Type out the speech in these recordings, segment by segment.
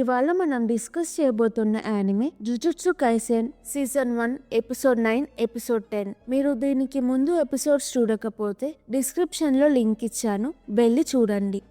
ఇవాళ మనం డిస్కస్ చేయబోతున్న anime jujutsu Kaisen season 1 episode 9 episode 10. మీరు దీనికి ముందు ఎపిసోడ్స్ చూడకపోతే డిస్క్రిప్షన్ లో లింక్ ఇచ్చాను, వెళ్ళి చూడండి.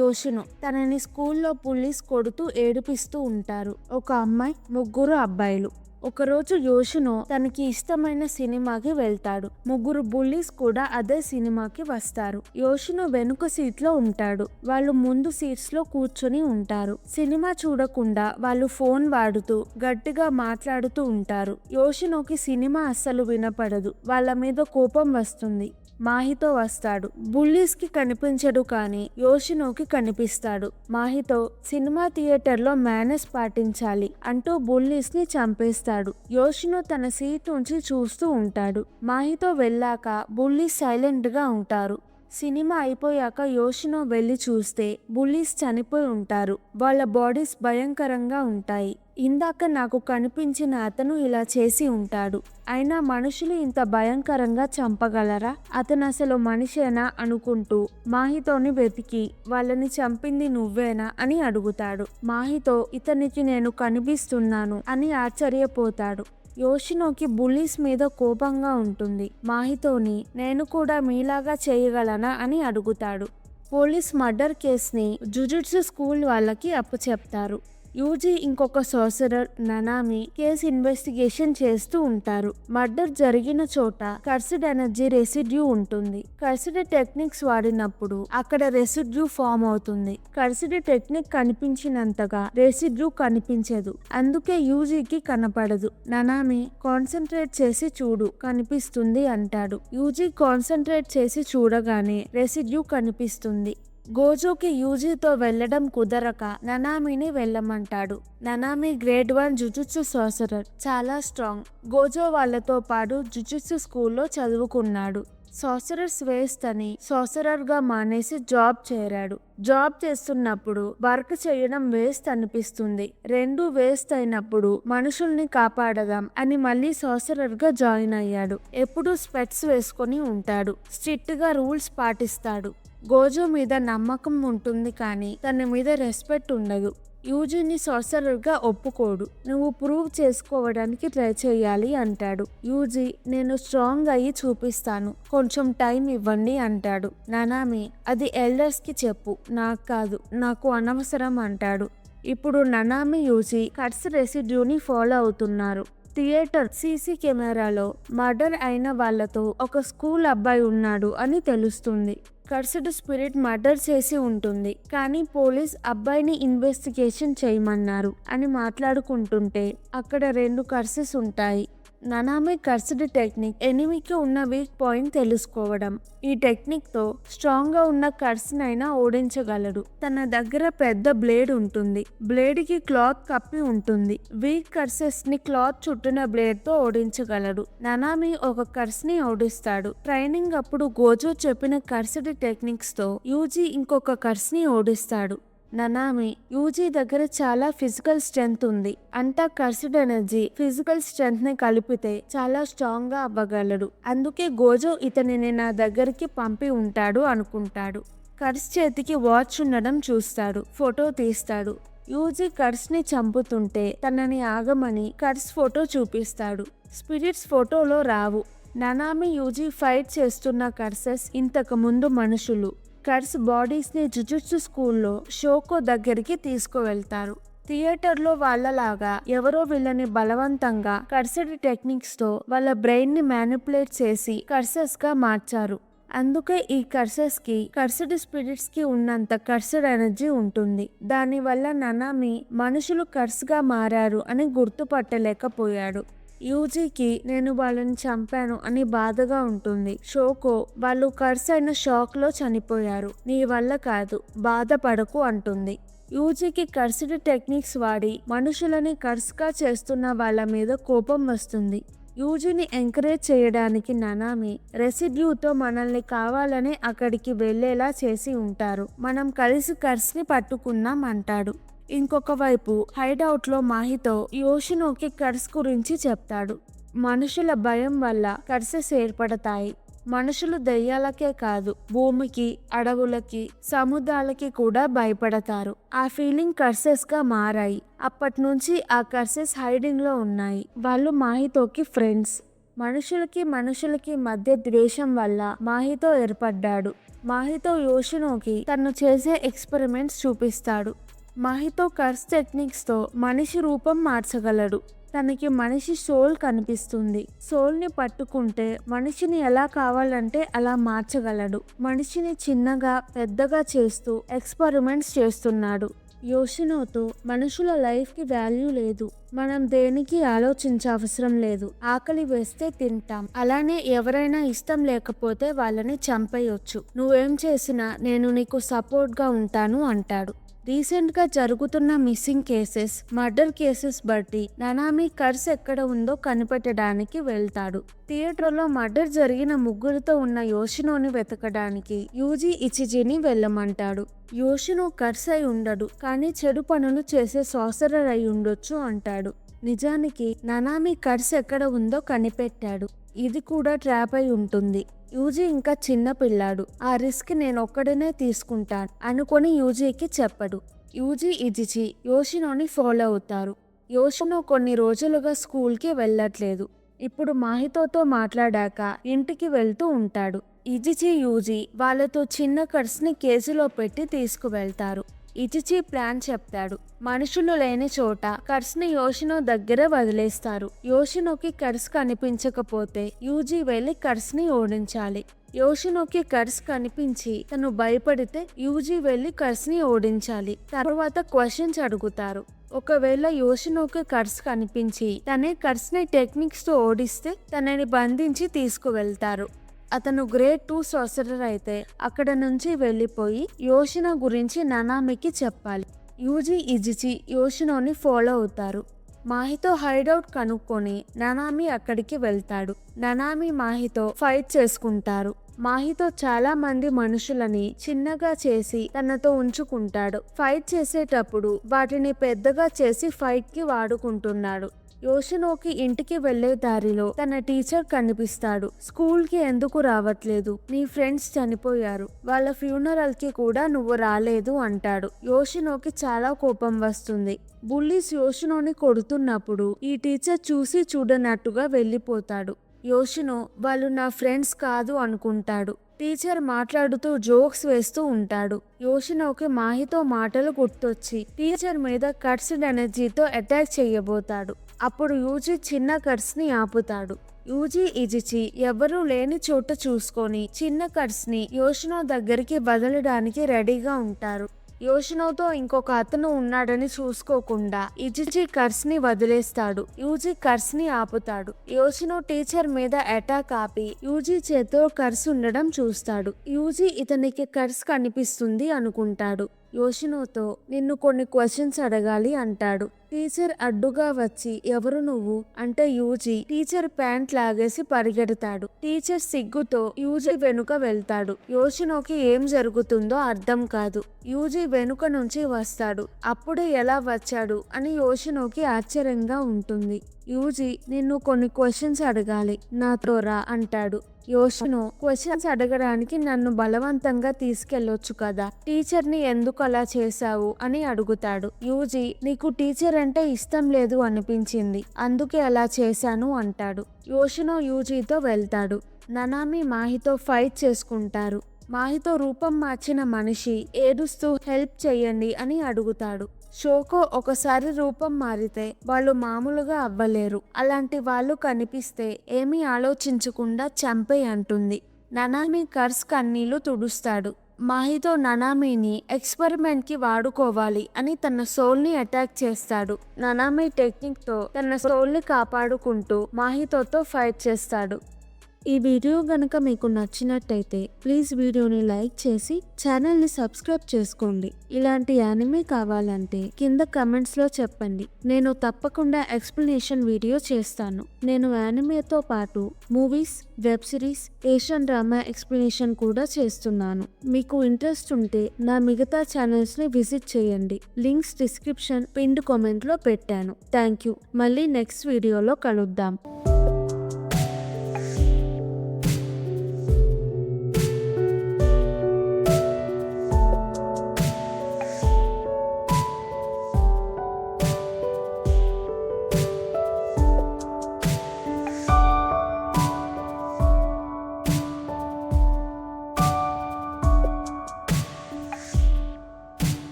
యోషినో తనని స్కూల్లో పోలీస్ కొడుతూ ఏడిపిస్తూ ఉంటారు. ఒక అమ్మాయి, ముగ్గురు అబ్బాయిలు. ఒకరోజు యోషినో తనకి ఇష్టమైన సినిమాకి వెళ్తాడు. ముగ్గురు బుల్లీస్ కూడా అదే సినిమాకి వస్తారు. యోషినో వెనుక సీట్ లో ఉంటాడు. వాళ్ళు ముందు సీట్స్ లో కూర్చొని ఉంటారు. సినిమా చూడకుండా వాళ్ళు ఫోన్ వాడుతూ గట్టిగా మాట్లాడుతూ ఉంటారు. యోషినోకి సినిమా అస్సలు వినపడదు. వాళ్ళ మీద కోపం వస్తుంది. మాహితో వస్తాడు. బుల్లీస్ కి కనిపించడు, కానీ యోషినోకి కనిపిస్తాడు. మాహితో సినిమా థియేటర్ లో మేనర్స్ పాటించాలి అంటూ బుల్లీస్ ని చంపేస్తాడు. యోషినో తన సీట్ నుంచి చూస్తూ ఉంటాడు. మాహితో వెళ్ళాక బుల్లీస్ సైలెంట్ గా ఉంటారు. సినిమా అయిపోయాక యోషినో వెళ్ళి చూస్తే బుల్లీస్ చనిపోయి ఉంటారు. వాళ్ళ బాడీస్ భయంకరంగా ఉంటాయి. ఇందాక నాకు కనిపించిన అతను ఇలా చేసి ఉంటాడు. అయినా మనుషులు ఇంత భయంకరంగా చంపగలరా? అతను అసలు మనిషేనా అనుకుంటూ మాహితోని వెతికి వాళ్ళని చంపింది నువ్వేనా అని అడుగుతాడు. మాహితో ఇతనికి నేను కనిపిస్తున్నాను అని ఆశ్చర్యపోతాడు. యోషినోకి బుల్లీస్ మీద కోపంగా ఉంటుంది. మాహితోని నేను కూడా మీలాగా చేయగలనా అని అడుగుతాడు. పోలీస్ మర్డర్ కేసుని జుజుట్సు స్కూల్ వాళ్ళకి అప్పచెప్తారు. యూజీ ఇంకొక సార్సరర్ ననామి కేసు ఇన్వెస్టిగేషన్ చేస్తూ ఉంటారు. మర్డర్ జరిగిన చోట కర్సిడ్ ఎనర్జీ రెసిడ్యూ ఉంటుంది. కర్సిడ్ టెక్నిక్స్ వాడినప్పుడు అక్కడ రెసిడ్యూ ఫామ్ అవుతుంది. కర్సిడ్ టెక్నిక్ కనిపించినంతగా రెసిడ్యూ కనిపించదు. అందుకే యూజీకి కనపడదు. ననామి కాన్సన్ట్రేట్ చేసి చూడు, కనిపిస్తుంది అంటాడు. యూజీ కాన్సన్ట్రేట్ చేసి చూడగానే రెసిడ్యూ కనిపిస్తుంది. గోజోకి యూజీతో వెళ్లడం కుదరక ననామిని వెళ్ళమంటాడు. ననామి గ్రేడ్ 1 జుజుట్సు సార్సరర్, చాలా స్ట్రాంగ్. గోజో వాళ్ళతో పాటు జుజుట్సు స్కూల్లో చదువుకున్నాడు. సార్సరర్స్ వేస్ట్ అని సార్సరర్ గా మానేసి జాబ్ చేరాడు. జాబ్ చేస్తున్నప్పుడు వర్క్ చేయడం వేస్ట్ అనిపిస్తుంది. రెండు వేస్ట్ అయినప్పుడు మనుషుల్ని కాపాడదాం అని మళ్ళీ సార్సరర్ గా జాయిన్ అయ్యాడు. ఎప్పుడూ స్పెట్స్ వేసుకొని ఉంటాడు. స్ట్రిక్ట్ గా రూల్స్ పాటిస్తాడు. గోజో మీద నమ్మకం ఉంటుంది, కానీ తన మీద రెస్పెక్ట్ ఉండదు. యూజీని సార్సరర్ గా ఒప్పుకోడు. నువ్వు ప్రూవ్ చేసుకోవడానికి ట్రై చేయాలి అంటాడు. యూజీ నేను స్ట్రాంగ్ అయ్యి చూపిస్తాను, కొంచెం టైం ఇవ్వండి అంటాడు. ననామి అది ఎల్డర్స్ కి చెప్పు, నాకు కాదు, నాకు అనవసరం అంటాడు. ఇప్పుడు ననామి యూజీ కట్స్ రెసిడ్యూని ఫాలో అవుతున్నారు. థియేటర్ సీసీ కెమెరాలో మర్డర్ అయిన వాళ్ళతో ఒక స్కూల్ అబ్బాయి ఉన్నాడు అని తెలుస్తుంది. కర్సిడ్ స్పిరిట్ మర్డర్ చేసి ఉంటుంది, కానీ పోలీస్ అబ్బాయిని ఇన్వెస్టిగేషన్ చేయమన్నారు అని మాట్లాడుకుంటుంటే అక్కడ 2 కర్సెస్ ఉంటాయి. ననామి కర్సిడ్ టెక్నిక్ ఎనిమికి ఉన్న వీక్ పాయింట్ తెలుసుకోవడం. ఈ టెక్నిక్ తో స్ట్రాంగ్ గా ఉన్న కర్స్నైనా ఓడించగలడు. తన దగ్గర పెద్ద బ్లేడ్ ఉంటుంది. బ్లేడ్ కి క్లాత్ కప్పి ఉంటుంది. వీక్ కర్సెస్ ని క్లాత్ చుట్టిన బ్లేడ్ తో ఓడించగలడు. ననామి ఒక కర్స్ ని ఓడిస్తాడు. ట్రైనింగ్ అప్పుడు గోజో చెప్పిన కర్సిడ్ టెక్నిక్స్ తో యూజీ ఇంకొక కర్స్ ని ఓడిస్తాడు. ననామి యూజీ దగ్గర చాలా ఫిజికల్ స్ట్రెంగ్త్ ఉంది. అంతా కర్సిడ్ ఎనర్జీ ఫిజికల్ స్ట్రెంగ్త్ ని కలిపితే చాలా స్ట్రాంగ్ గా అవ్వగలడు. అందుకే గోజో ఇతనిని నా దగ్గరికి పంపి ఉంటాడు అనుకుంటాడు. కర్స్ చేతికి వాచ్ ఉండడం చూస్తాడు. ఫోటో తీస్తాడు. యూజీ కర్స్ ని చంపుతుంటే తనని ఆగమని కర్స్ ఫోటో చూపిస్తాడు. స్పిరిట్స్ ఫోటోలో రావు. ననామి యూజీ ఫైట్ చేస్తున్న కర్సెస్ ఇంతకు ముందు మనుషులు. కర్స్ బాడీస్ ని జుజుట్సు స్కూల్లో షోకో దగ్గరికి తీసుకువెళ్తారు. థియేటర్లో వాళ్ళలాగా ఎవరో వీళ్ళని బలవంతంగా కర్సిడ్ టెక్నిక్స్ తో వాళ్ళ బ్రెయిన్ ని మ్యానిపులేట్ చేసి కర్సెస్ గా మార్చారు. అందుకే ఈ కర్సెస్ కి కర్సిడ్ స్పిరిట్స్ కి ఉన్నంత కర్సిడ్ ఎనర్జీ ఉంటుంది. దానివల్ల ననామి మనుషులు కర్స్ గా మారారు అని గుర్తుపట్టలేకపోయాడు. యూజీకి నేను వాళ్ళని చంపాను అని బాధగా ఉంటుంది. షోకో వాళ్ళు కర్స్ అయిన షాక్ లో చనిపోయారు, నీ వల్ల కాదు, బాధపడకు అంటుంది. యూజీకి కర్సిడ్ టెక్నిక్స్ వాడి మనుషులని కర్స్ గా చేస్తున్న వాళ్ళ మీద కోపం వస్తుంది. యూజీని ఎంకరేజ్ చేయడానికి ననామి రెసిడ్యూతో మనల్ని కావాలనే అక్కడికి వెళ్లేలా చేసి ఉంటారు. మనం కలిసి కర్స్ ని పట్టుకున్నాం అంటాడు. ఇంకొక వైపు హైడౌట్ లో మాహితో యోషినోకి కర్స్ గురించి చెప్తాడు. మనుషుల భయం వల్ల కర్సెస్ ఏర్పడతాయి. మనుషులు దెయ్యాలకే కాదు, భూమికి, అడవులకి, సముద్రాలకి కూడా భయపడతారు. ఆ ఫీలింగ్ కర్సెస్ గా మారాయి. అప్పటి నుంచి ఆ కర్సెస్ హైడింగ్ లో ఉన్నాయి. వాళ్ళు మాహితోకి ఫ్రెండ్స్. మనుషులకి మధ్య ద్వేషం వల్ల మాహితో ఏర్పడ్డాడు. మాహితో యోషినోకి తను చేసే ఎక్స్పెరిమెంట్స్ చూపిస్తాడు. మాహితో కర్స్ టెక్నిక్స్ తో మనిషి రూపం మార్చగలడు. తనకి మనిషి సోల్ కనిపిస్తుంది. సోల్ని పట్టుకుంటే మనిషిని ఎలా కావాలంటే అలా మార్చగలడు. మనిషిని చిన్నగా పెద్దగా చేస్తూ ఎక్స్పెరిమెంట్స్ చేస్తున్నాడు. యోషినోతో మనుషుల లైఫ్కి వాల్యూ లేదు, మనం దేనికి ఆలోచించవసరం లేదు, ఆకలి వేస్తే తింటాం, అలానే ఎవరైనా ఇష్టం లేకపోతే వాళ్ళని చంపేయొచ్చు, నువ్వేం చేసినా నేను నీకు సపోర్ట్గా ఉంటాను అంటాడు. రీసెంట్గా జరుగుతున్న మిస్సింగ్ కేసెస్, మర్డర్ కేసెస్ బట్టి ననామి కర్స్ ఎక్కడ ఉందో కనిపెట్టడానికి వెళ్తాడు. థియేటర్లో మర్డర్ జరిగిన ముగ్గురితో ఉన్న యోషినోని వెతకడానికి యూజీ ఇచిజిని వెళ్ళమంటాడు. యోషినో కర్స్ అయి ఉండడు, కానీ చెడు పనులు చేసే సాసరర్ అయి ఉండొచ్చు అంటాడు. నిజానికి ననామి కర్స్ ఎక్కడ ఉందో కనిపెట్టాడు. ఇది కూడా ట్రాప్ అయి ఉంటుంది. యూజీ ఇంకా చిన్న పిల్లాడు, ఆ రిస్క్ నేను ఒక్కడనే తీసుకుంటాను అనుకొని యూజీకి చెప్పడు. యూజీ ఇజిచి యోషినోని ఫాలో అవుతారు. యోషినో కొన్ని రోజులుగా స్కూల్కి వెళ్ళట్లేదు. ఇప్పుడు మాహితోతో మాట్లాడాక ఇంటికి వెళ్తూ ఉంటాడు. ఇజిచి యూజీ వాళ్ళతో చిన్న కర్స్ని కేసులో పెట్టి తీసుకువెళ్తారు. ఇజిచి ప్లాన్ చెప్తాడు. మనుషులు లేని చోట కర్స్ని యోషినో దగ్గర వదిలేస్తారు. యోషినోకి కర్స్ కనిపించకపోతే యూజీ వెళ్ళి కర్స్ని ఓడించాలి. యోషినోకి కర్స్ కనిపించి తను భయపడితే యూజీ వెళ్ళి కర్స్ని ఓడించాలి. తర్వాత క్వశ్చన్స్ అడుగుతారు. ఒకవేళ యోషినోకి కర్స్ కనిపించి తనే కర్స్ని టెక్నిక్స్ తో ఓడిస్తే తనని బంధించి తీసుకువెళ్తారు. అతను గ్రేడ్ 2 సాసరర్ అయితే అక్కడ నుంచి వెళ్ళిపోయి యోషినో గురించి ననామికి చెప్పాలి. యూజీ ఇజిచి యోషినోని ఫాలో అవుతారు. మాహితో హైడౌట్ కనుక్కొని ననామి అక్కడికి వెళ్తాడు. ననామి మాహితో ఫైట్ చేసుకుంటారు. మాహితో చాలా మంది మనుషులని చిన్నగా చేసి తనతో ఉంచుకుంటాడు. ఫైట్ చేసేటప్పుడు వాటిని పెద్దగా చేసి ఫైట్ కి వాడుకుంటున్నాడు. యోషినోకి ఇంటికి వెళ్లే దారిలో తన టీచర్ కనిపిస్తాడు. స్కూల్ కి ఎందుకు రావట్లేదు, నీ ఫ్రెండ్స్ చనిపోయారు, వాళ్ళ ఫ్యూనరల్ కి కూడా నువ్వు రాలేదు అంటాడు. యోషినోకి చాలా కోపం వస్తుంది. బుల్లీస్ యోషినోని కొడుతున్నప్పుడు ఈ టీచర్ చూసి చూడనట్టుగా వెళ్ళిపోతాడు. యోషినో వాళ్ళు నా ఫ్రెండ్స్ కాదు అనుకుంటాడు. టీచర్ మాట్లాడుతూ జోక్స్ వేస్తూ ఉంటాడు. యోషినోకి మాహితో మాటలు గుర్తొచ్చి టీచర్ మీద కర్స్డ్ ఎనర్జీతో అటాక్ చేయబోతాడు. అప్పుడు యూజీ చిన్న కర్స్ని ఆపుతాడు. యూజీ ఇజిచి ఎవరూ లేని చోట చూసుకొని చిన్న కర్స్ని యోషినో దగ్గరికి వదలడానికి రెడీగా ఉంటారు. యోషినోతో ఇంకొక అతను ఉన్నాడని చూసుకోకుండా ఇజిచి కర్స్ ని వదిలేస్తాడు. యూజీ కర్స్ ని ఆపుతాడు. యోషినో టీచర్ మీద అటాక్ ఆపి యూజీ చేతిలో కర్స్ ఉండడం చూస్తాడు. యూజీ ఇతనికి కర్స్ కనిపిస్తుంది అనుకుంటాడు. యోషినోతో నిన్ను కొన్ని క్వశ్చన్స్ అడగాలి అంటాడు. టీచర్ అడ్డుగా వచ్చి ఎవరు నువ్వు అంటే యూజీ టీచర్ ప్యాంట్ లాగేసి పరిగెడతాడు. టీచర్ సిగ్గుతో యూజీ వెనుక వెళ్తాడు. యోషినోకి ఏం జరుగుతుందో అర్థం కాదు. యూజీ వెనుక నుంచి వస్తాడు. అప్పుడే ఎలా వచ్చాడు అని యోషినోకి ఆశ్చర్యంగా ఉంటుంది. యూజీ నిన్ను కొన్ని క్వశ్చన్స్ అడగాలి, నాతో రా అంటాడు. యోషినో క్వశ్చన్స్ అడగడానికి నన్ను బలవంతంగా తీసుకెళ్లొచ్చు కదా, టీచర్ని ఎందుకు అలా చేశావు అని అడుగుతాడు. యూజీ నీకు టీచర్ అంటే ఇష్టం లేదు అనిపించింది, అందుకే అలా చేశాను అంటాడు. యోషినో యూజీతో వెళ్తాడు. ననామి మాహితో ఫైట్ చేసుకుంటారు. మాహితో రూపం మార్చిన మనిషి ఏడుస్తూ హెల్ప్ చేయండి అని అడుగుతాడు. షోకో ఒకసారి రూపం మారితే వాళ్ళు మామూలుగా అవ్వలేరు, అలాంటి వాళ్ళు కనిపిస్తే ఏమీ ఆలోచించకుండా చంపే అంటుంది. ననామి కర్స్ కన్నీళ్లు తుడుస్తాడు. మాహితో ననామిని ఎక్స్పెరిమెంట్ కి వాడుకోవాలి అని తన సోల్ ని అటాక్ చేస్తాడు. ననామి టెక్నిక్ తో తన సోల్ ని కాపాడుకుంటూ మాహితోతో ఫైట్ చేస్తాడు. ఈ వీడియో గనక మీకు నచ్చినట్టయితే ప్లీజ్ వీడియోని లైక్ చేసి ఛానల్ని సబ్స్క్రైబ్ చేసుకోండి. ఇలాంటి యానిమే కావాలంటే కింద కమెంట్స్లో చెప్పండి, నేను తప్పకుండా ఎక్స్ప్లెనేషన్ వీడియో చేస్తాను. నేను యానిమేతో పాటు movies, web series, Asian drama explanation కూడా చేస్తున్నాను. మీకు ఇంట్రెస్ట్ ఉంటే నా మిగతా ఛానల్స్ని విజిట్ చేయండి. లింక్స్ డిస్క్రిప్షన్, పిన్డ్ కామెంట్లో పెట్టాను. Thank you. మళ్ళీ నెక్స్ట్ వీడియోలో కలుద్దాం.